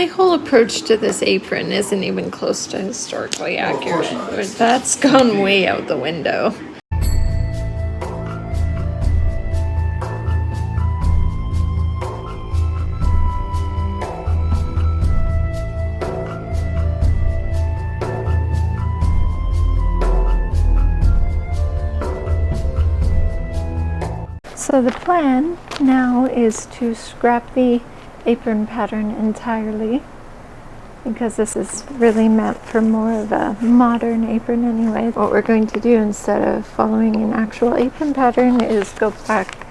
my whole approach to this apron isn't even close to historically accurate. That's gone way out the window. So the plan now is to scrap the apron pattern entirely, because this is really meant for more of a modern apron anyway. What we're going to do instead of following an actual apron pattern is go back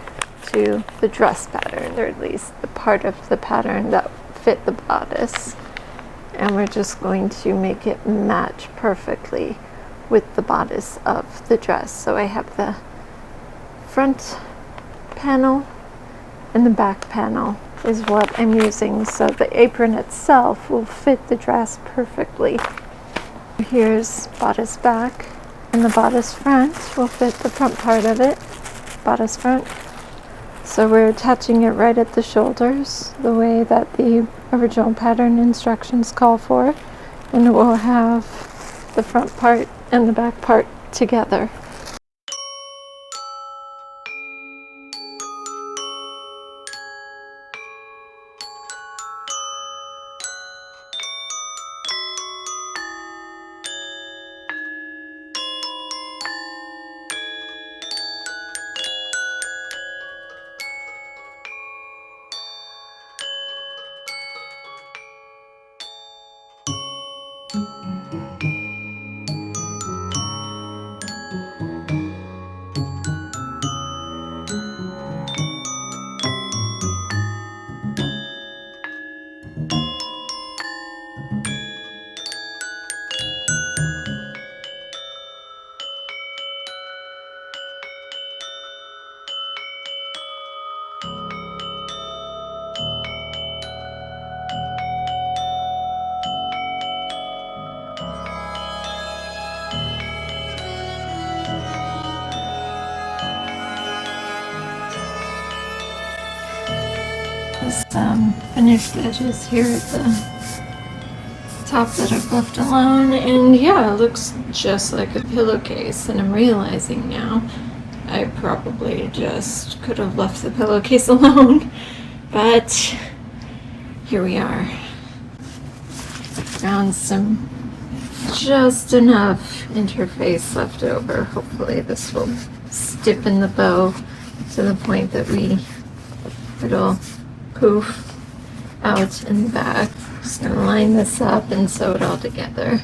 to the dress pattern, or at least the part of the pattern that fit the bodice. And we're just going to make it match perfectly with the bodice of the dress. So I have the front panel and the back panel is what I'm using, so the apron itself will fit the dress perfectly. Here's bodice back, and the bodice front will fit the front part of it, bodice front. So we're attaching it right at the shoulders, the way that the original pattern instructions call for, and it will have the front part and the back part together. Finished edges here at the top that I've left alone, and yeah, it looks just like a pillowcase. And I'm realizing now I probably just could have left the pillowcase alone, but here we are. Found some just enough interface left over. Hopefully this will stiffen the bow to the point that it'll poof out in the back. Just gonna line this up and sew it all together.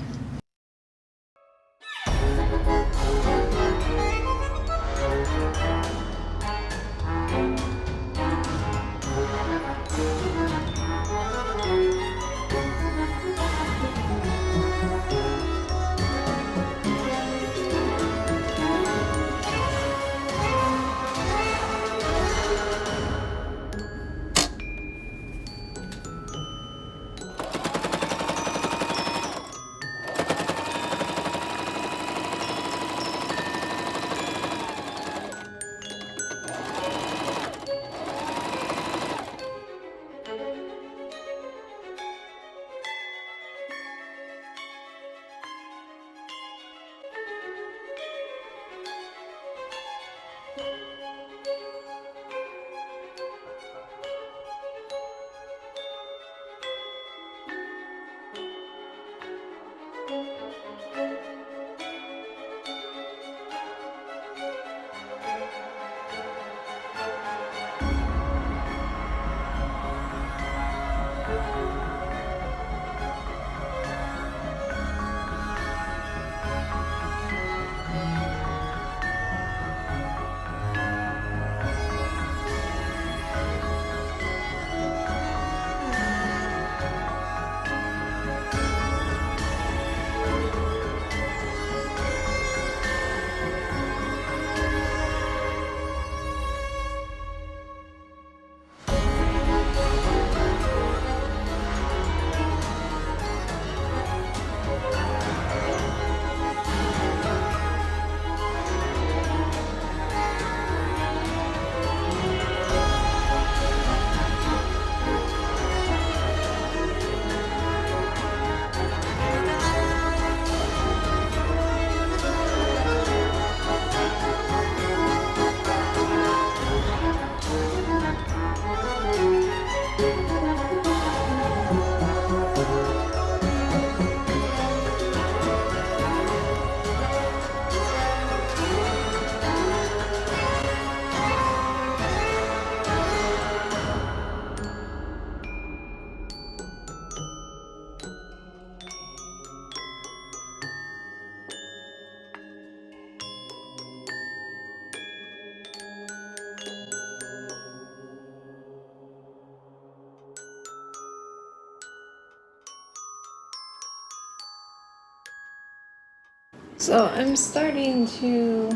So I'm starting to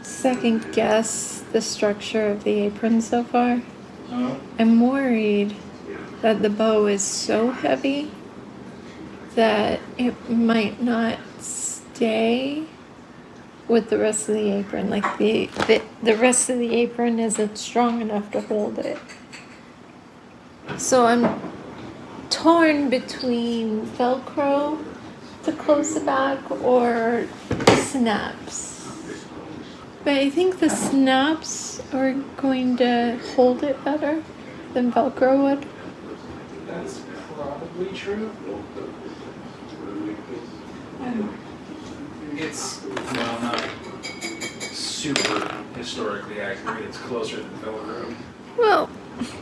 second guess the structure of the apron so far. I'm worried that the bow is so heavy that it might not stay with the rest of the apron. Like the rest of the apron isn't strong enough to hold it. So I'm torn between Velcro to close the back or snaps. But I think the snaps are going to hold it better than Velcro would. That's probably true. It's, well, not super historically accurate. It's closer than Velcro. Well,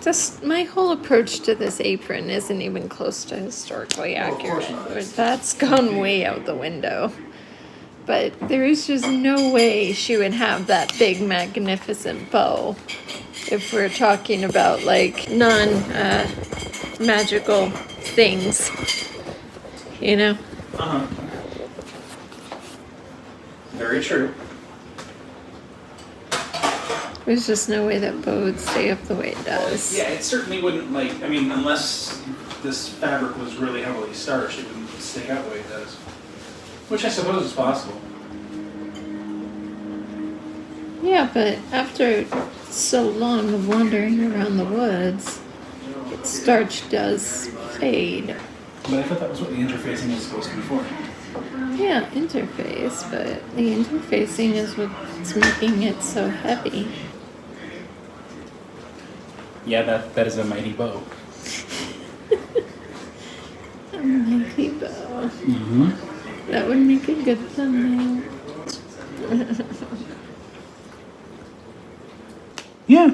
just my whole approach to this apron isn't even close to historically accurate. That's gone way out the window. But there is just no way she would have that big, magnificent bow if we're talking about like non-magical things, you know? Uh-huh. Very true. There's just no way that bow would stay up the way it does. Yeah, it certainly wouldn't, like, I mean, unless this fabric was really heavily starched, it wouldn't stick out the way it does. Which I suppose is possible. Yeah, but after so long of wandering around the woods, starch does fade. But I thought that was what the interfacing was supposed to be for. Yeah, interface, but the interfacing is what's making it so heavy. Yeah, that is a mighty bow. A mighty bow. Mm-hmm. That would make a good thumbnail. Yeah.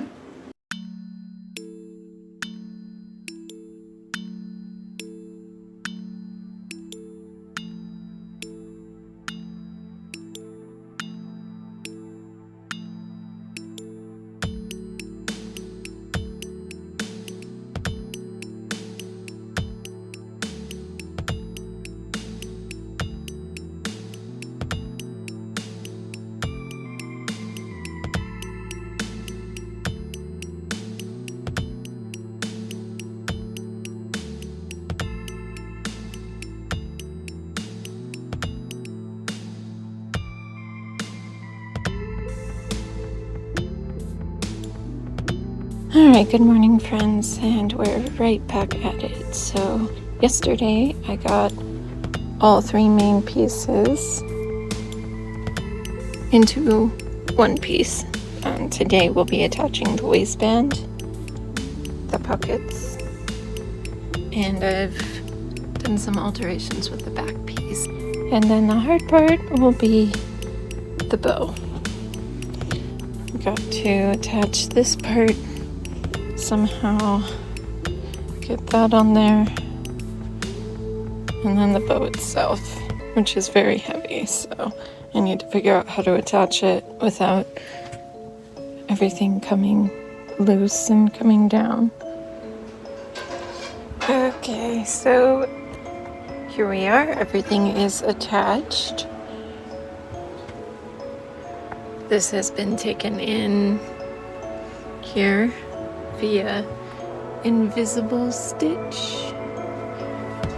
Alright, good morning friends, and we're right back at it. So yesterday I got all three main pieces into one piece. Today we'll be attaching the waistband, the pockets, and I've done some alterations with the back piece. And then the hard part will be the bow. Got to attach this part somehow, get that on there, and then the bow itself, which is very heavy, so I need to figure out how to attach it without everything coming loose and coming down. Okay, so here we are, everything is attached. This has been taken in here via invisible stitch,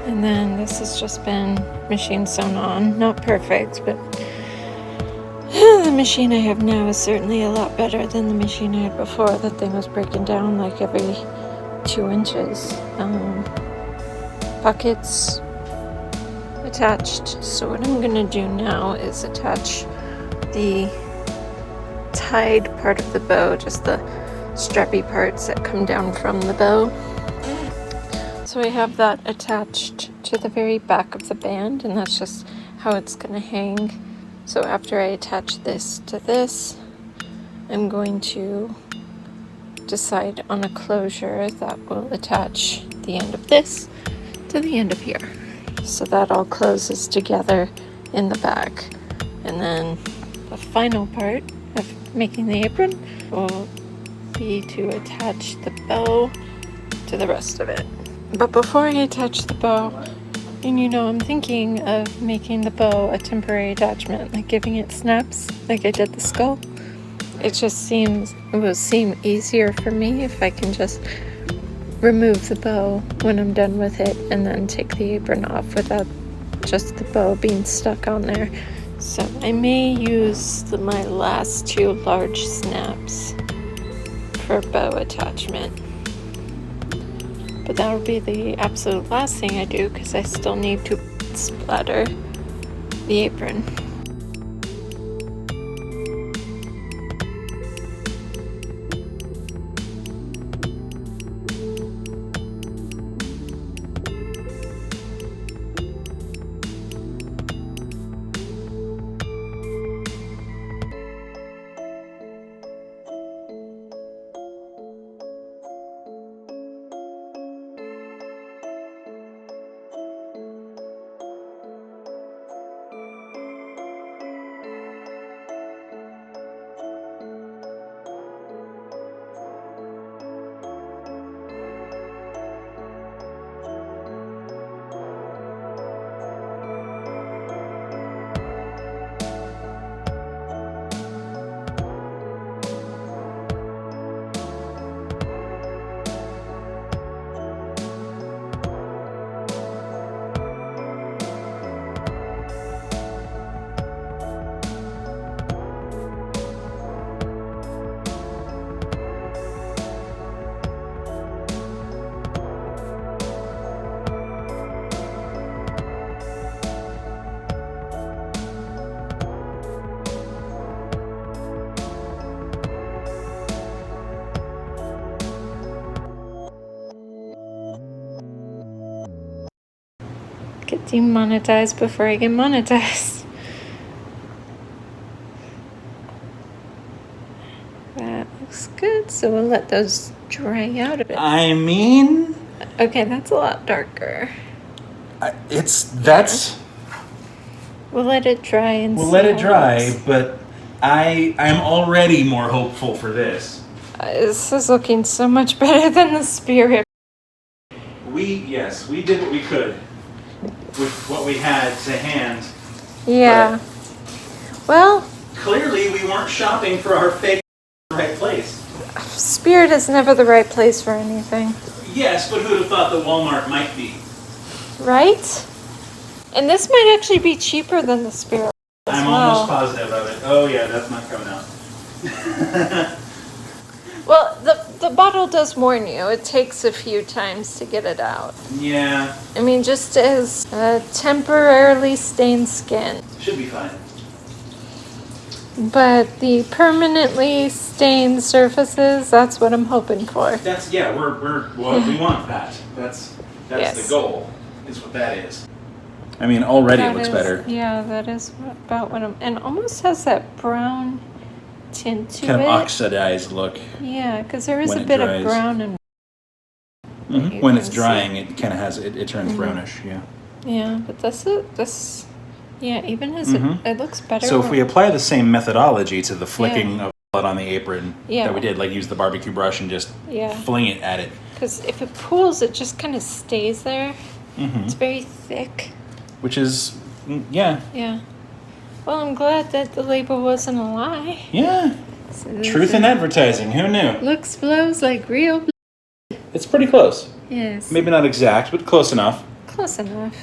and then this has just been machine sewn on. Not perfect, but the machine I have now is certainly a lot better than the machine I had before. That thing was breaking down like every 2 inches. Pockets attached, so what I'm gonna do now is attach the tied part of the bow, just the strappy parts that come down from the bow. So I have that attached to the very back of the band, and that's just how it's gonna hang. So after I attach this to this, I'm going to decide on a closure that will attach the end of this to the end of here. So that all closes together in the back. And then the final part of making the apron will be to attach the bow to the rest of it. But before I attach the bow, And you know, I'm thinking of making the bow a temporary attachment, like giving it snaps, like I did the skull. It will seem easier for me if I can just remove the bow when I'm done with it and then take the apron off without just the bow being stuck on there. So I may use my last 2 large snaps for bow attachment. But that will be the absolute last thing I do because I still need to splatter the apron. Get demonetized before I get monetized. That looks good, so we'll let those dry out a bit. I mean, Okay, that's a lot darker. that's. We'll let it dry and We'll see let it how dry, looks. but I am already more hopeful for this. This is looking so much better than the spirit. We did what we could with what we had to hand. Yeah. Well, Clearly, we weren't shopping for our fake right place. spirit is never the right place for anything. Yes, but who'd have thought that Walmart might be? Right? And this might actually be cheaper than the spirit. I'm almost positive of it. Oh yeah, that's not coming out. Well, the bottle does warn you. It takes a few times to get it out. Yeah, I mean, just as temporarily stained skin. should be fine. But the permanently stained surfaces, that's what I'm hoping for. That's we want that. That's Yes. the goal. Is what that is. I mean, already That it looks is- better. Yeah, that is about what I'm... And almost has that brown tint to Kind it. of oxidized look. Yeah, because there is when a it bit dries. of brown and... you When can it's see. drying, it kind of has it turns brownish. Yeah. Yeah, but this... Yeah, even as it looks better. So if we apply the same methodology to the flicking of blood on the apron that we did, like use the barbecue brush and just fling it at it. Because if it pools, it just kind of stays there. It's very thick. Which is, yeah. Yeah. Well, I'm glad that the label wasn't a lie. Yeah. So Truth in advertising. Who knew? looks flows like real blood. It's pretty close. Yes. Maybe not exact, but close enough. Close enough.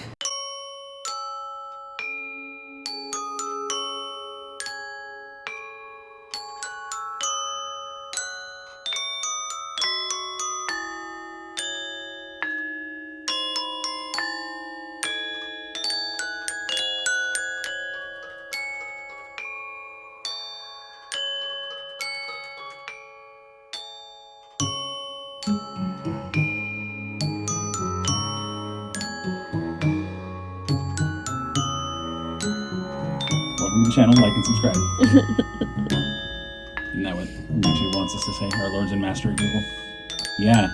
Welcome to the channel, like and subscribe. Isn't that what YouTube wants us to say? Our lords and master people? Yeah.